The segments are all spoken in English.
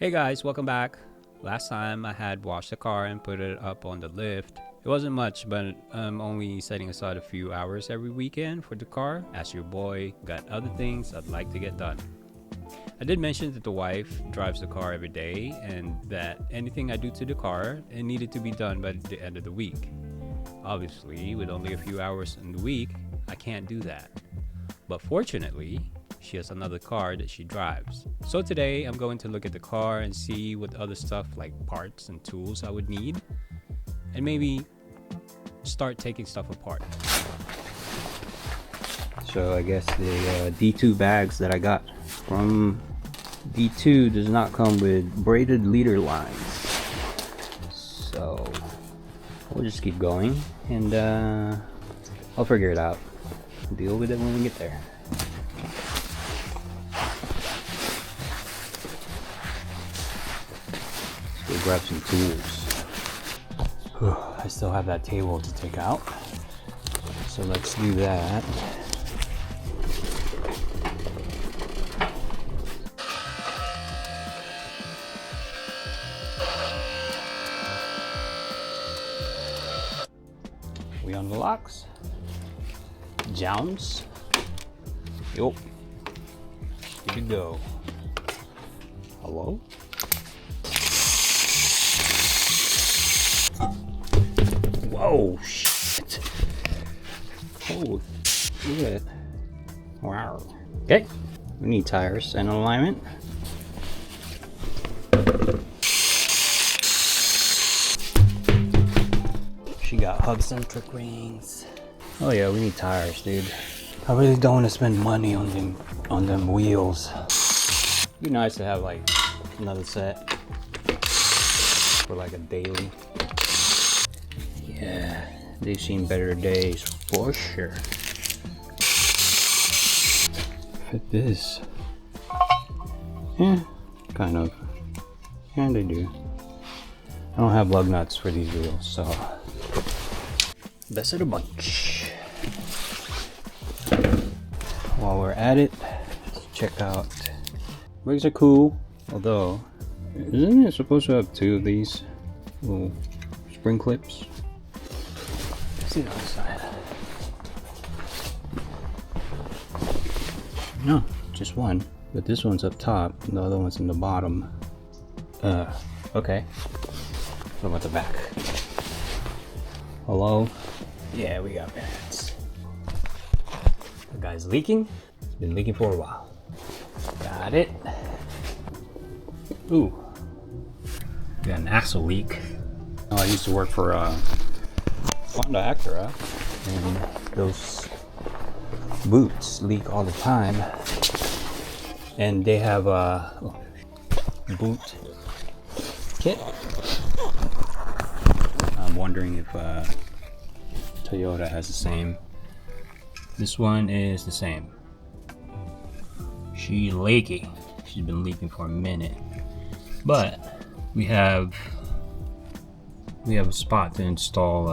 Hey guys, welcome back. Last time I had washed the car and put it up on the lift. It wasn't much, but I'm only setting aside a few hours every weekend for the car, as your boy got other things I'd like to get done. I did mention that the wife drives the car every day and that anything I do to the car, it needed to be done by the end of the week. Obviously, with only a few hours in the week, I can't do that. But fortunately, she has another car that she drives. So today I'm going to look at the car and see what other stuff like parts and tools I would need, and maybe start taking stuff apart. So I guess the D2 bags that I got from D2 does not come with braided leader lines. So we'll just keep going and I'll figure it out. Deal with it when we get there. Let's go grab some tools. I still have that table to take out, so let's do that. We on the locks. Jams. Yup. Here we go. Hello? Whoa, shit. Holy shit. Wow. Okay. We need tires and alignment. She got hub-centric rings. Oh yeah, we need tires, dude. I really don't want to spend money on them wheels. It'd be nice to have like another set for like a daily. Yeah, they've seen better days for sure. Fit this. Yeah, kind of. Yeah, they do. I don't have lug nuts for these wheels, so best of the bunch. While we're at it, let's check out. Rigs are cool, although isn't it supposed to have two of these little spring clips? Let's see the other side. No, just one, but this one's up top, and the other one's in the bottom. Okay. What about the back? Hello? Yeah, we got pads. The guy's leaking. It's been leaking for a while. Got it. Ooh. Got an axle leak. Oh, I used to work for Honda Acura, and those boots leak all the time. And they have a boot kit. I'm wondering if Toyota has the same. This one is the same. She's leaky. She's been leaking for a minute. But we have a spot to install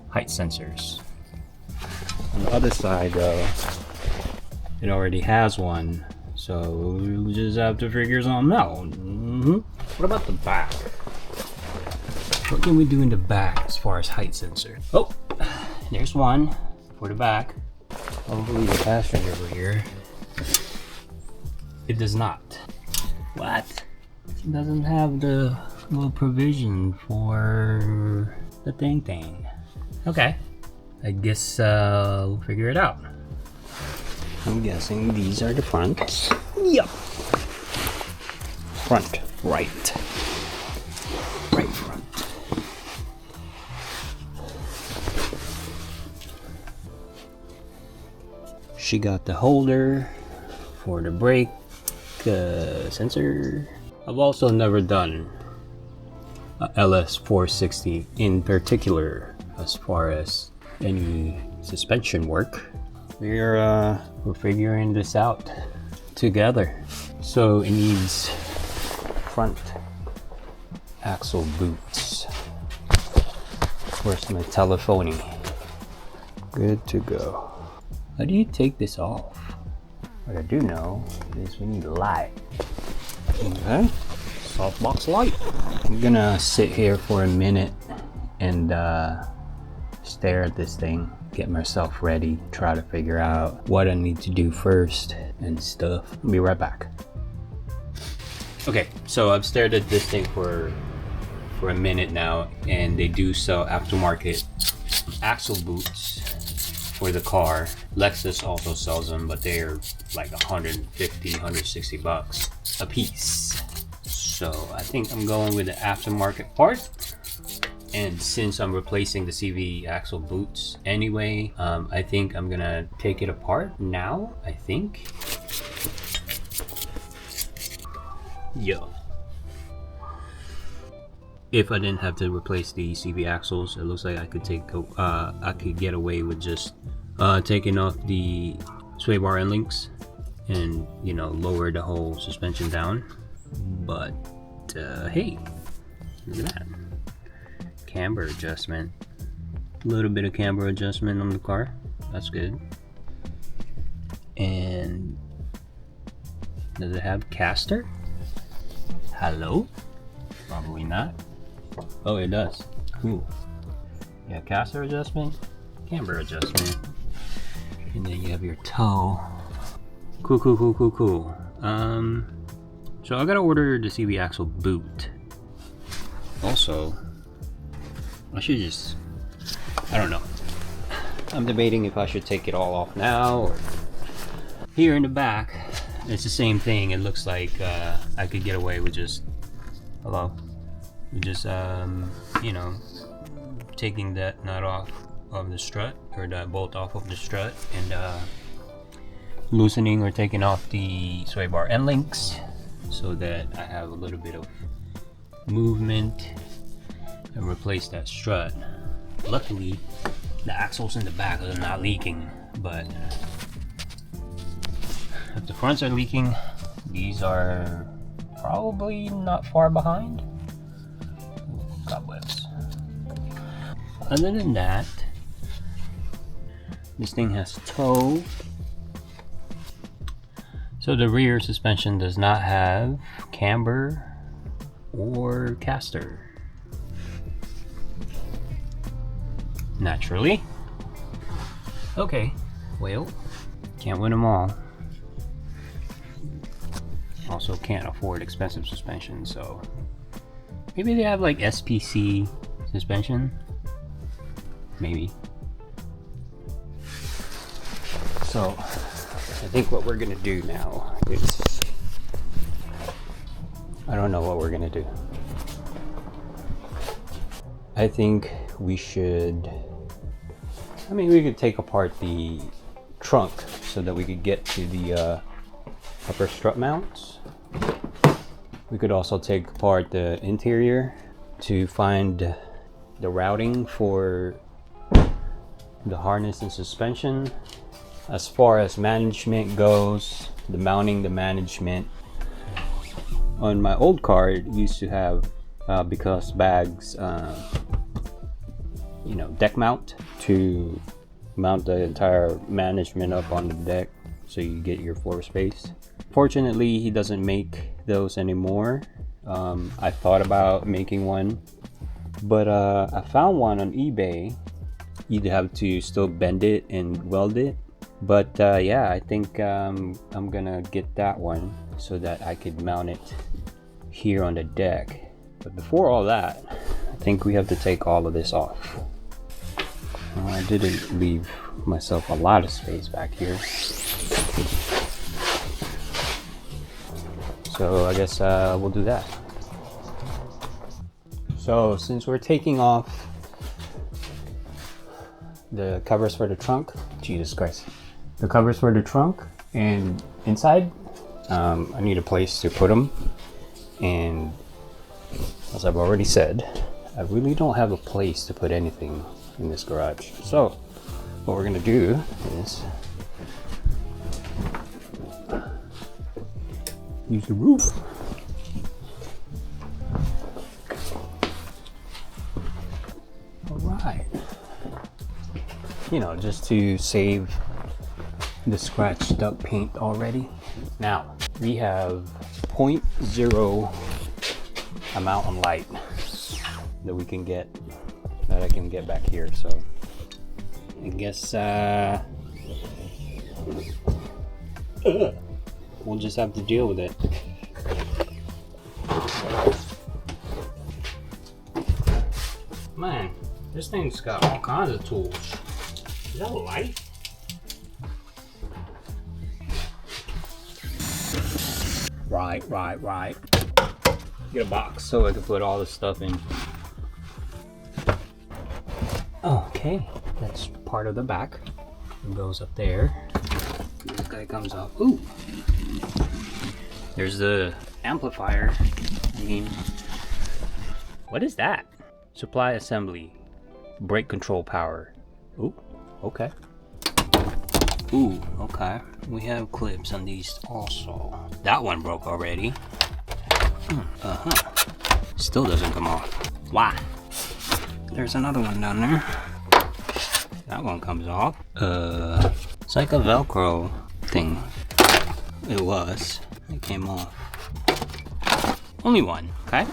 height sensors. On the other side though, it already has one. So we just have to figure something out. What about the back? What can we do in the back as far as height sensor? Oh, there's one for the back. Hopefully the passenger over here. It does not. What? It doesn't have the little provision for the thing. Okay. I guess we'll figure it out. I'm guessing these are the fronts. Yup. Front, right. Right front. She got the holder for the brake sensor. I've also never done a ls460 in particular as far as any suspension work. We're figuring this out together. So it needs front axle boots. Where's my telephony? Good to go. How do you take this off? What I do know is we need light. Okay. softbox light. I'm gonna sit here for a minute and stare at this thing, get myself ready, try to figure out what I need to do first and stuff. I'll be right back. Okay, so I've stared at this thing for a minute now, and they do sell aftermarket axle boots for the car. Lexus also sells them, but they're like 150, 160 bucks a piece. So I think I'm going with the aftermarket part. And since I'm replacing the CV axle boots anyway, I think I'm gonna take it apart now, I think. Yeah. If I didn't have to replace the CV axles, it looks like I could get away with just taking off the sway bar end links and, you know, lower the whole suspension down. But hey, look at that. Camber adjustment. A little bit of camber adjustment on the car. That's good. And does it have caster? Hello? Probably not. Oh, it does. Cool. Yeah, caster adjustment, camber adjustment, and then you have your toe. Cool. So I gotta order the CV axle boot. Also, I should just, I don't know. I'm debating if I should take it all off now or here in the back. It's the same thing. It looks like I could get away with just, just you know, taking that nut off of the strut, or that bolt off of the strut, and loosening or taking off the sway bar end links so that I have a little bit of movement and replace that strut. Luckily, the axles in the back are not leaking, but if the fronts are leaking, these are probably not far behind. Cobwebs. Other than that, this thing has toe. So the rear suspension does not have camber or caster. Naturally. Okay, well, can't win them all. Also can't afford expensive suspension, so maybe they have like SPC suspension. Maybe. So I think what we're gonna do now is, I don't know what we're gonna do. I think we should, we could take apart the trunk so that we could get to the upper strut mounts. We could also take apart the interior to find the routing for the harness and suspension. As far as management goes, the mounting, the management. On my old car, it used to have because bags, deck mount to mount the entire management up on the deck so you get your floor space. Fortunately, he doesn't make those anymore. I thought about making one, but I found one on eBay. You'd have to still bend it and weld it. But yeah, I think I'm gonna get that one so that I could mount it here on the deck. But before all that, I think we have to take all of this off. I didn't leave myself a lot of space back here. So I guess we'll do that. So since we're taking off the covers for the trunk, Jesus Christ, the covers for the trunk and inside, I need a place to put them. And as I've already said, I really don't have a place to put anything in this garage. So what we're gonna do is use the roof. All right. Just to save the scratched up paint already. Now we have 0.0 amount of light that we can get, that I can get back here. So I guess we'll just have to deal with it. Man, this thing's got all kinds of tools. Is that a light? Right. Get a box so I can put all this stuff in. Okay, that's part of the back. It goes up there. This guy comes off. Ooh! There's the amplifier. I mean, what is that? Supply assembly. Brake control power. Ooh, okay. Ooh, okay. We have clips on these also. That one broke already. Still doesn't come off. Why? There's another one down there. That one comes off. It's like a Velcro thing. It was. It came off. Only one, okay?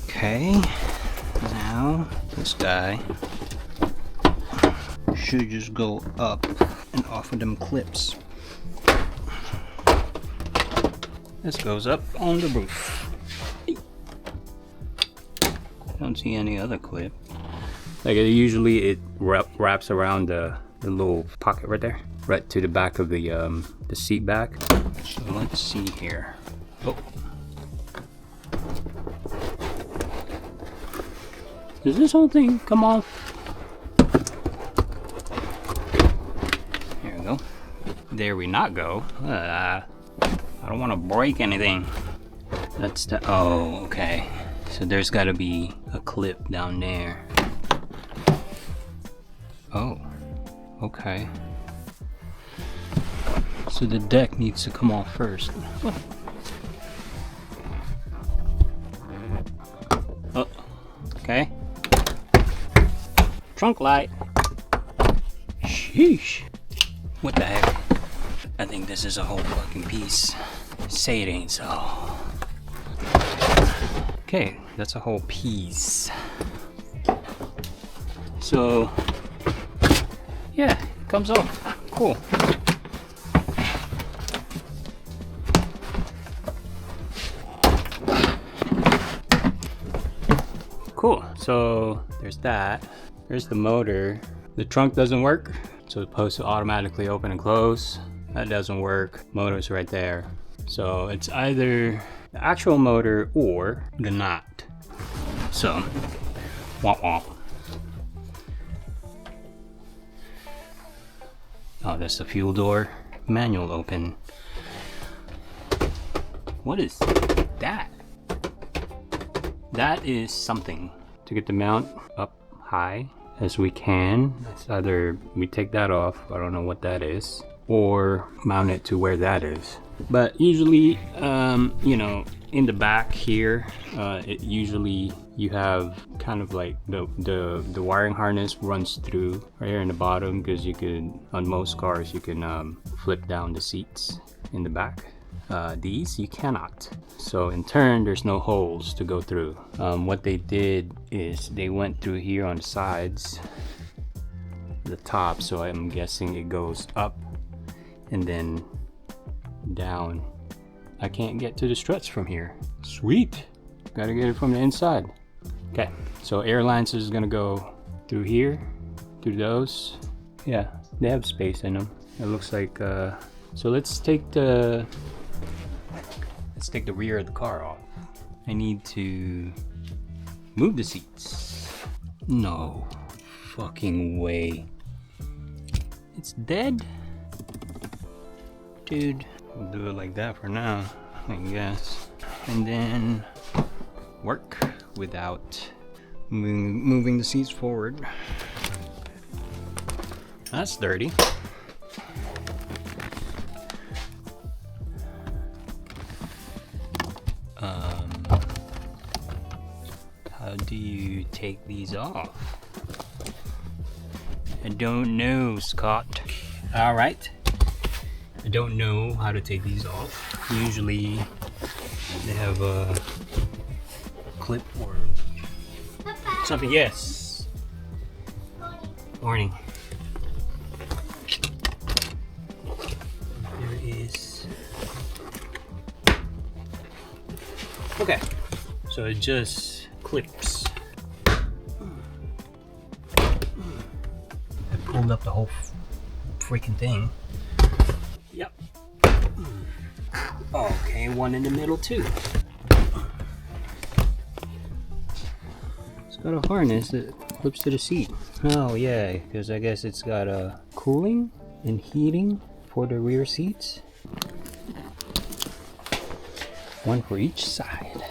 Okay. Now, this guy should just go up and off of them clips. This goes up on the roof. Don't see any other clip. Like it wraps around the little pocket right there, right to the back of the seat back. So let's see here. Oh, does this whole thing come off? Here we go. There we not go. I don't want to break anything. That's the, oh, okay. So there's got to be a clip down there. Oh, okay. So the deck needs to come off first. What? Oh, okay. Trunk light. Sheesh. What the heck? I think this is a whole fucking piece. Say it ain't so. Okay, that's a whole piece. So, yeah, it comes off. Cool. Cool, so there's that. There's the motor. The trunk doesn't work, so it's supposed to automatically open and close. That doesn't work. Motor's right there. So it's either the actual motor or the knot. So, womp womp. Oh, that's the fuel door. Manual open. What is that? That is something. To get the mount up high as we can, it's either we take that off, I don't know what that is, or mount it to where that is. But usually, you know, in the back here, it usually you have kind of like the wiring harness runs through right here in the bottom, because you could, on most cars, you can flip down the seats in the back. These you cannot. So in turn, there's no holes to go through. What they did is they went through here on the sides, the top, so I'm guessing it goes up and then down. I can't get to the struts from here. Sweet. Gotta get it from the inside. Okay, so airlines is gonna go through here, through those. Yeah, they have space in them. It looks like, so let's take the rear of the car off. I need to move the seats. No fucking way. It's dead? Dude, we'll do it like that for now, I guess. And then work without moving the seats forward. That's dirty. How do you take these off? I don't know, Scott. All right. don't know how to take these off. Usually they have a clip or something. Yes. Warning. There is. Okay. So it just clips. I pulled up the whole freaking thing. Yep. Okay, one in the middle too. It's got a harness that clips to the seat. Oh yeah, because I guess it's got a cooling and heating for the rear seats. One for each side.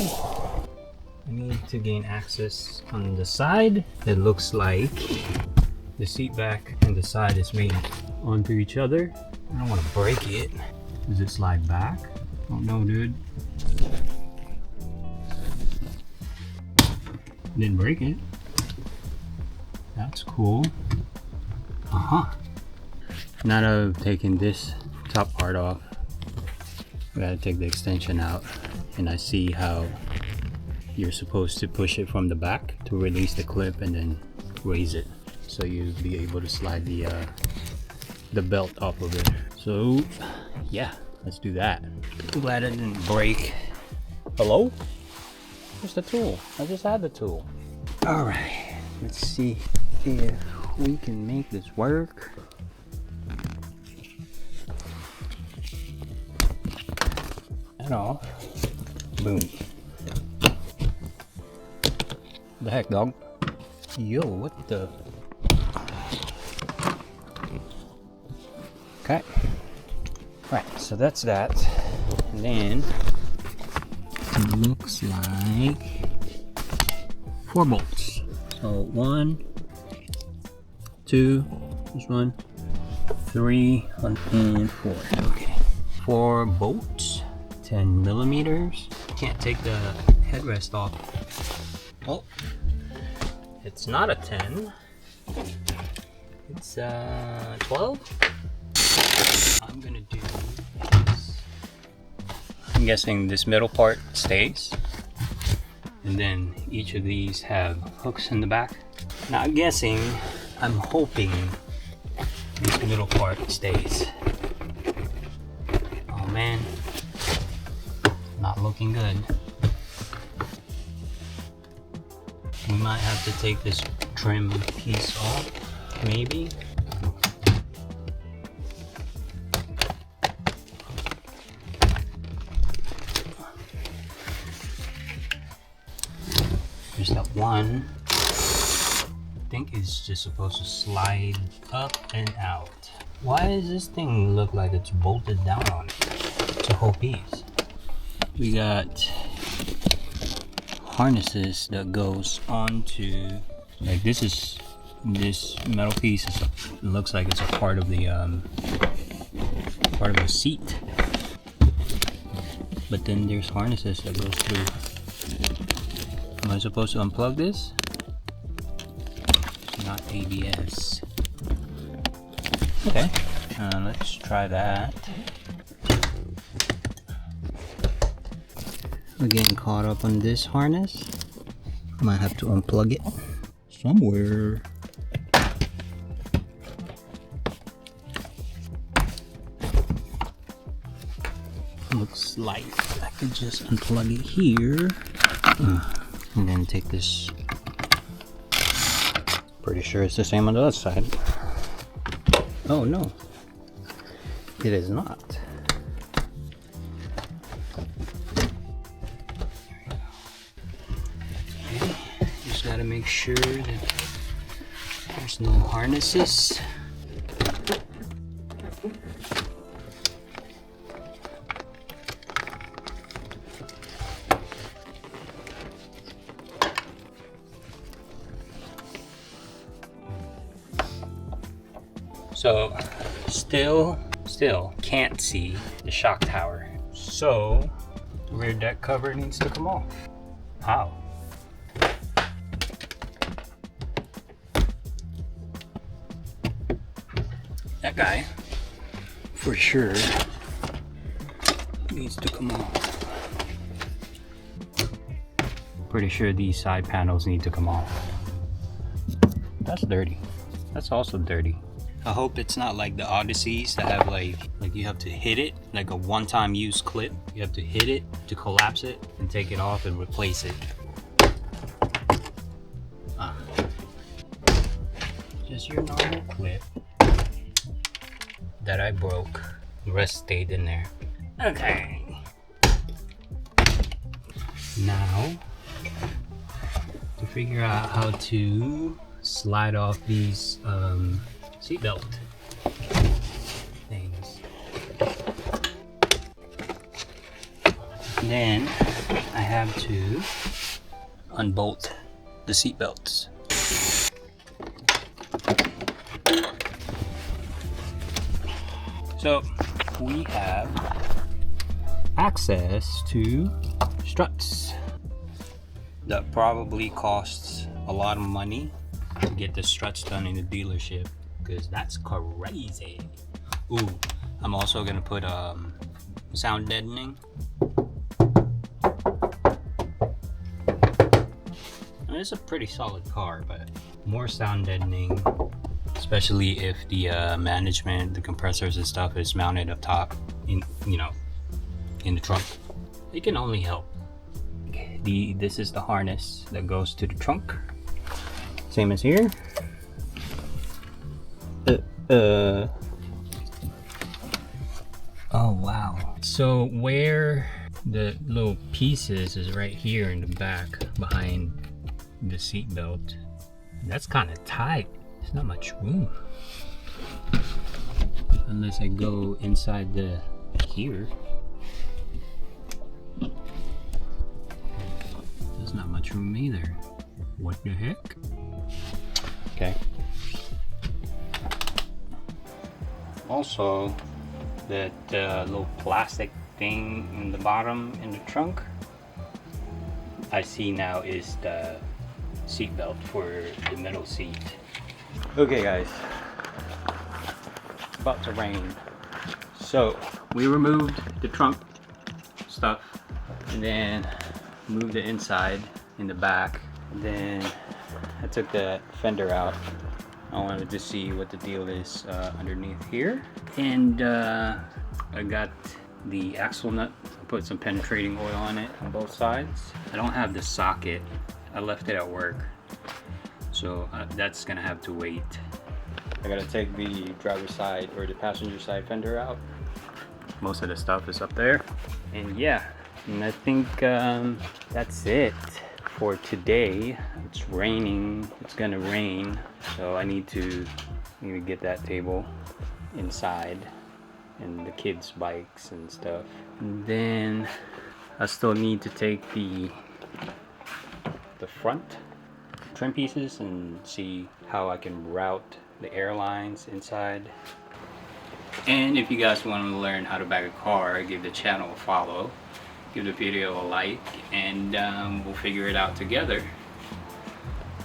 Oh. I need to gain access on the side. It looks like the seat back and the side is made onto each other. I don't want to break it. Does it slide back? Oh no, dude. Didn't break it. That's cool. Now that I've taken this top part off, I gotta take the extension out, and I see how you're supposed to push it from the back to release the clip and then raise it, so you'll be able to slide the belt off of it. So yeah, let's do that. I'm glad it didn't break. Hello? Where's the tool? I just had the tool. All right, let's see if we can make this work. And off. Boom. The heck, dog? Yo, what the? Okay. Right, so that's that. And then it looks like 4 bolts. So 1, 2, just 1, 3, and 4. Okay. 4 bolts, 10 millimeters. Can't take the headrest off. Oh, it's not a 10. It's 12. I'm gonna do this. I'm guessing this middle part stays, and then each of these have hooks in the back. Not guessing, I'm hoping this middle part stays. Oh man, not looking good. We might have to take this trim piece off, maybe. There's that one. I think it's just supposed to slide up and out. Why does this thing look like it's bolted down on it? It's a whole piece. We got harnesses that goes onto, like this metal piece is, it looks like it's a part of the seat, but then there's harnesses that goes through. Am I supposed to unplug this? It's not ABS. Okay, let's try that. We're getting caught up on this harness. Might have to unplug it somewhere. Looks like I could just unplug it here. And then take this. Pretty sure it's the same on the other side. Oh no, it is not. Just gotta make sure that there's no harnesses. So still can't see the shock tower. So the rear deck cover needs to come off. How? That guy, for sure, needs to come off. Pretty sure these side panels need to come off. That's dirty. That's also dirty. I hope it's not like the Odysseys that have like you have to hit it, like a one-time use clip. You have to hit it to collapse it and take it off and replace it. Just your normal clip that I broke. The rest stayed in there. Okay. Now, to figure out how to slide off these seatbelt things. Then I have to unbolt the seatbelts. So we have access to struts. That probably costs a lot of money to get the struts done in the dealership, because that's crazy. Ooh, I'm also gonna put sound deadening. I mean, it's a pretty solid car, but more sound deadening, especially if the management, the compressors and stuff is mounted up top in, you know, in the trunk. It can only help. This is the harness that goes to the trunk. Same as here. Oh wow. So where the little piece is right here in the back behind the seat belt. That's kind of tight. There's not much room. Unless I go inside the here. There's not much room either. What the heck? Okay. Also, that little plastic thing in the bottom in the trunk, I see now is the seat belt for the middle seat. Okay guys, it's about to rain. So we removed the trunk stuff and then moved the inside in the back. And then I took the fender out. I wanted to see what the deal is underneath here. And I got the axle nut. I put some penetrating oil on it on both sides. I don't have the socket. I left it at work. So that's gonna have to wait. I gotta take the driver's side or the passenger side fender out. Most of the stuff is up there. And yeah, and I think that's it for today. It's raining, it's gonna rain, so I need to get that table inside and the kids' bikes and stuff. And then I still need to take the front trim pieces and see how I can route the airlines inside. And if you guys want to learn how to bag a car, give the channel a follow, give the video a like, and we'll figure it out together.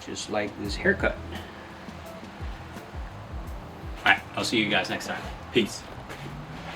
Just like this haircut. Alright, I'll see you guys next time. Peace.